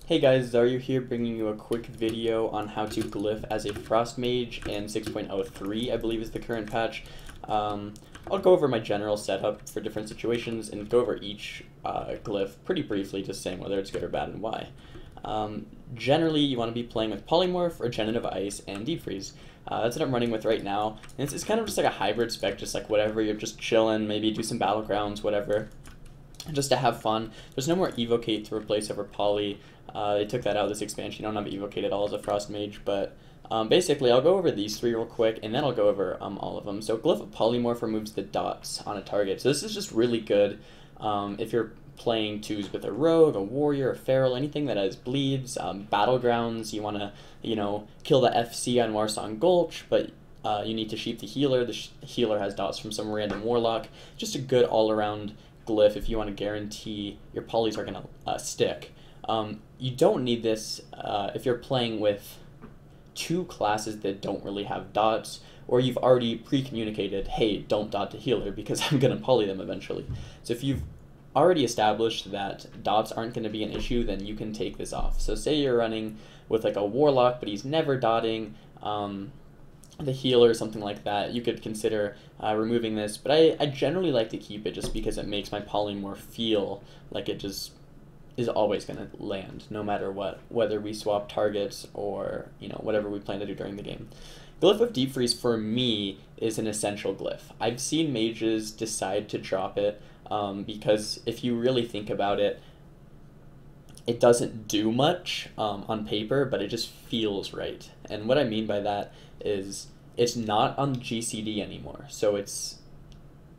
Hey guys, Xaryu here bringing you a quick video on how to glyph as a Frost Mage in 6.03, I believe is the current patch. I'll go over my general setup for different situations and go over each glyph pretty briefly, just saying whether it's good or bad and why. Generally, you want to be playing with Polymorph, Regenerative Ice, and Deep Freeze. That's what I'm running with right now, and it's kind of just like a hybrid spec, just like whatever, you're just chilling, maybe do some Battlegrounds, whatever, just to have fun. There's no more Evocate to replace over Poly. They took that out of this expansion. You don't have Evocate at all as a Frost Mage, but basically I'll go over these three real quick, and then I'll go over all of them. So Glyph of Polymorph removes the dots on a target. So this is just really good if you're playing twos with a Rogue, a Warrior, a Feral, anything that has bleeds. Battlegrounds, you want to, kill the FC on Warsong Gulch, but you need to sheep the healer. The healer has dots from some random Warlock. Just a good all-around glyph if you want to guarantee your polys are going to stick. You don't need this if you're playing with two classes that don't really have dots, or you've already pre-communicated, hey, don't dot the healer because I'm going to poly them eventually. So if you've already established that dots aren't going to be an issue, then you can take this off. So say you're running with like a Warlock, but he's never dotting the healer or something like that, you could consider removing this, but I generally like to keep it just because it makes my polymorph feel like it just is always going to land, no matter what, whether we swap targets or, whatever we plan to do during the game. Glyph of Deep Freeze, for me, is an essential glyph. I've seen mages decide to drop it because if you really think about it, it doesn't do much on paper, but it just feels right. And what I mean by that is it's not on GCD anymore, so it's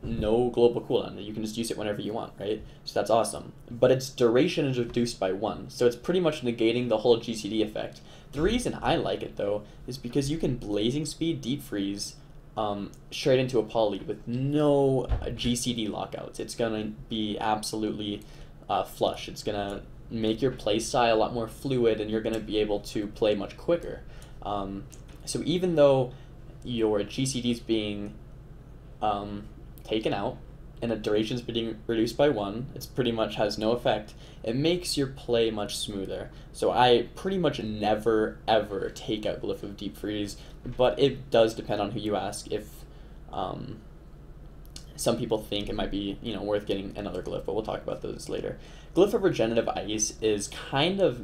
no global cooldown. You can just use it whenever you want, right? So that's awesome. But its duration is reduced by 1, so it's pretty much negating the whole GCD effect. The reason I like it, though, is because you can Blazing Speed Deep Freeze straight into a poly with no GCD lockouts. It's going to be absolutely flush. It's going to make your playstyle a lot more fluid, and you're going to be able to play much quicker. So even though your GCD is being taken out and the duration is being reduced by 1, it pretty much has no effect. It makes your play much smoother. So I pretty much never ever take out Glyph of Deep Freeze, but it does depend on who you ask. If some people think it might be worth getting another glyph, but we'll talk about those later. Glyph of Regenerative Ice is kind of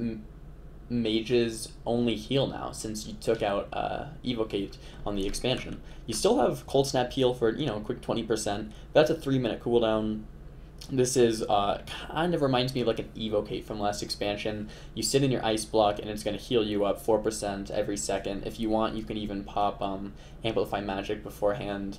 mage's only heal now, since you took out Evocate on the expansion. You still have Cold Snap heal for a quick 20%. That's a 3-minute cooldown. This is kind of reminds me of like an Evocate from last expansion. You sit in your ice block and it's going to heal you up 4% every second. If you want, you can even pop Amplify Magic beforehand,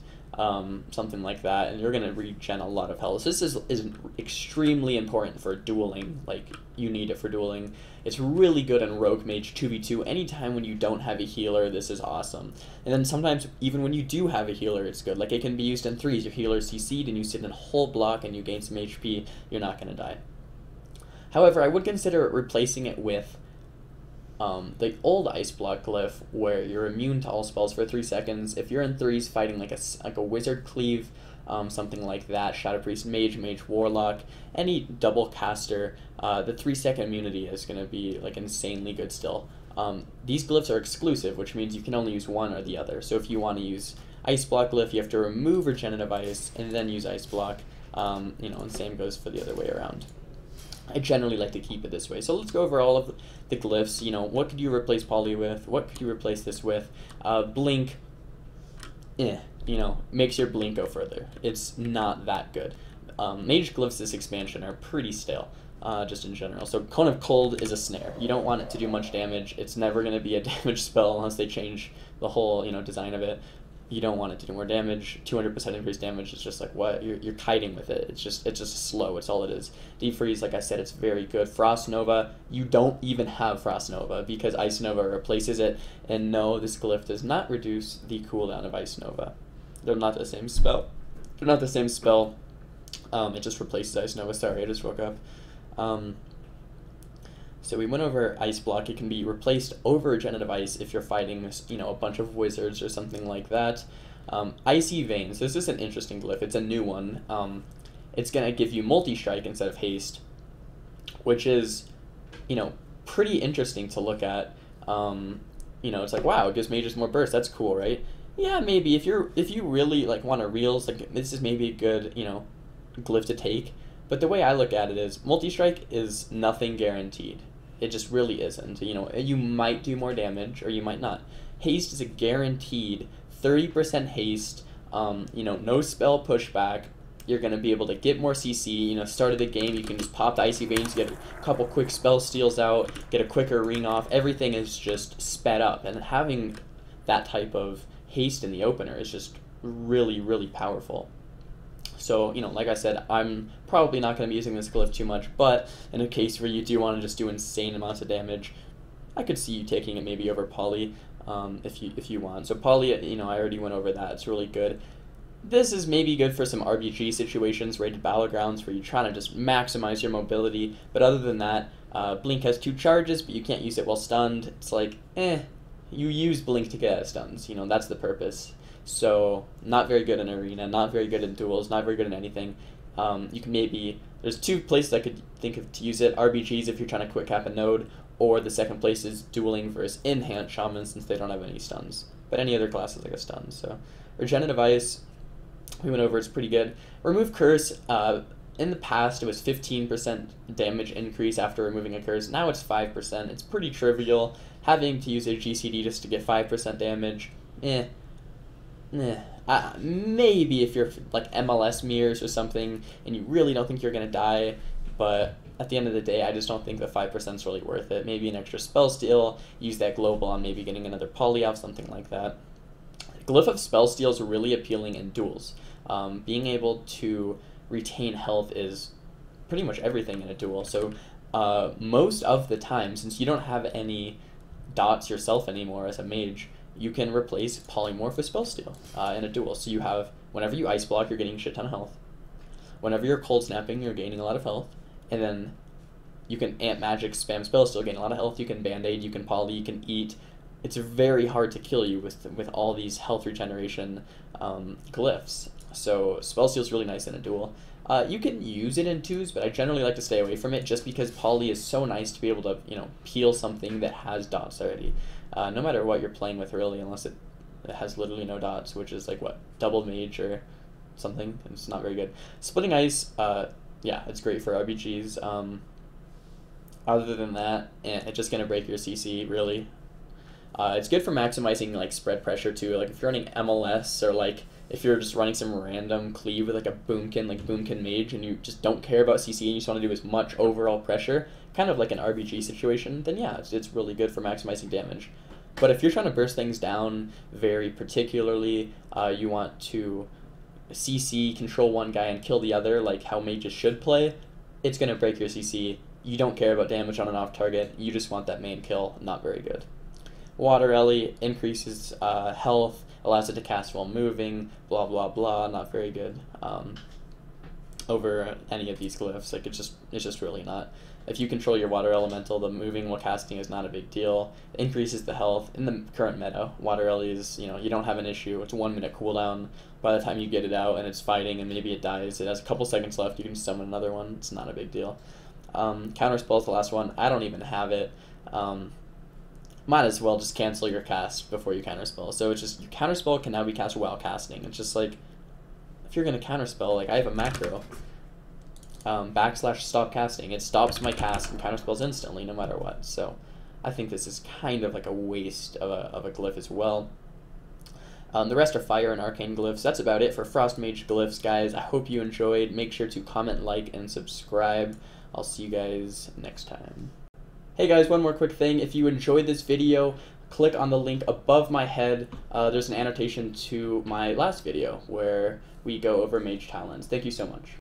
something like that, and you're going to regen a lot of health. So this is extremely important for dueling. Like, you need it for dueling. It's really good in Rogue Mage 2v2. Anytime when you don't have a healer, this is awesome. And then sometimes, even when you do have a healer, it's good. Like, it can be used in 3s. Your healer's CC'd and you sit in a whole block and you gain some HP, you're not going to die. However, I would consider replacing it with the old Ice Block glyph, where you're immune to all spells for 3 seconds. If you're in 3s fighting like a Wizard Cleave, something like that, Shadow Priest Mage, Mage Warlock, any double caster, the 3-second immunity is going to be like insanely good still. These glyphs are exclusive, which means you can only use one or the other. So if you want to use Ice Block glyph, you have to remove Regenerative Ice and then use Ice Block. And same goes for the other way around. I generally like to keep it this way. So let's go over all of the glyphs. What could you replace Poly with? What could you replace this with? Blink, makes your Blink go further. It's not that good. Mage glyphs this expansion are pretty stale, just in general. So Cone of Cold is a snare. You don't want it to do much damage. It's never going to be a damage spell unless they change the whole, design of it. You don't want it to do more damage. 200% increased damage is just like, what? You're kiting with it. It's just slow. It's all it is. Deep Freeze, like I said, it's very good. Frost Nova, you don't even have Frost Nova because Ice Nova replaces it. And no, this glyph does not reduce the cooldown of Ice Nova. They're not the same spell. They're not the same spell. It just replaces Ice Nova. Sorry, I just woke up. So we went over Ice Block. It can be replaced over Regenerative Ice if you're fighting, a bunch of wizards or something like that. Icy Veins. This is an interesting glyph. It's a new one. It's going to give you multi-strike instead of haste, which is, pretty interesting to look at. You know, it's like, wow, it gives mages more burst. That's cool, right? Yeah, maybe if you really like want to reels, like this is maybe a good, you know, glyph to take. But the way I look at it is multi-strike is nothing guaranteed. It just really isn't. You know, you might do more damage or you might not. Haste is a guaranteed 30% haste. You know, no spell pushback. You're going to be able to get more CC. You know, start of the game, you can just pop the Icy Veins, get a couple quick spell steals out, get a quicker ring off. Everything is just sped up. And having that type of haste in the opener is just really, really powerful. So, you know, like I said, I'm probably not going to be using this glyph too much, but in a case where you do want to just do insane amounts of damage, I could see you taking it maybe over Poly if you want. So Poly, you know, I already went over that. It's really good. This is maybe good for some RBG situations, rated battlegrounds, where you're trying to just maximize your mobility. But other than that, Blink has 2 charges, but you can't use it while stunned. It's like, you use Blink to get out of stuns. You know, that's the purpose. So not very good in arena, not very good in duels, not very good in anything. You can maybe, there's 2 places I could think of to use it. RBGs if you're trying to quick cap a node, or the second place is dueling versus in-hand shamans since they don't have any stuns. But any other class is like a stun. So Regenerative Ice, we went over, it's pretty good. Remove Curse, in the past it was 15% damage increase after removing a curse. Now it's 5%. It's pretty trivial. Having to use a GCD just to get 5% damage, maybe if you're like MLS mirrors or something and you really don't think you're gonna die, but at the end of the day, I just don't think the 5% is really worth it. Maybe an extra spell steal, use that global on maybe getting another poly off, something like that. Glyph of spell steal is really appealing in duels. Being able to retain health is pretty much everything in a duel. So most of the time, since you don't have any dots yourself anymore as a mage, you can replace polymorph with spell steal in a duel. So you have, whenever you ice block, you're getting a shit ton of health. Whenever you're cold snapping, you're gaining a lot of health. And then you can amp magic, spam spell steal, gain a lot of health. You can band-aid, you can poly, you can eat. It's very hard to kill you with all these health regeneration glyphs. So spell steal is really nice in a duel. You can use it in 2s, but I generally like to stay away from it just because poly is so nice to be able to, you know, peel something that has dots already. No matter what you're playing with, really, unless it has literally no dots, which is like, what, double mage or something. It's not very good. Splitting Ice, yeah, it's great for RBGs. Other than that, it's just going to break your CC, really. It's good for maximizing like spread pressure too. Like if you're running MLS or like if you're just running some random cleave with like a Boomkin, like Boomkin Mage, and you just don't care about CC and you just want to do as much overall pressure, kind of like an RBG situation, then yeah, it's really good for maximizing damage. But if you're trying to burst things down very particularly, you want to CC, control one guy, and kill the other, like how mages should play, it's going to break your CC. You don't care about damage on an off target, you just want that main kill. Not very good. Water Ellie increases health, allows it to cast while moving, blah blah blah, not very good over any of these glyphs. Like it's just really not. If you control your water elemental, the moving while casting is not a big deal. It increases the health. In the current meta, Water Ellie is, you know, you don't have an issue. It's a 1 minute cooldown. By the time you get it out and it's fighting and maybe it dies, it has a couple seconds left, you can summon another one. It's not a big deal. Counterspell is the last one. I don't even have it. Might as well just cancel your cast before you counterspell. So it's just, your counterspell can now be cast while casting. It's just like, if you're going to counterspell, like I have a macro, / stop casting. It stops my cast and counterspells instantly no matter what. So I think this is kind of like a waste of a glyph as well. The rest are fire and arcane glyphs. That's about it for Frost Mage glyphs, guys. I hope you enjoyed. Make sure to comment, like, and subscribe. I'll see you guys next time. Hey guys, one more quick thing. If you enjoyed this video, click on the link above my head. There's an annotation to my last video where we go over mage talents. Thank you so much.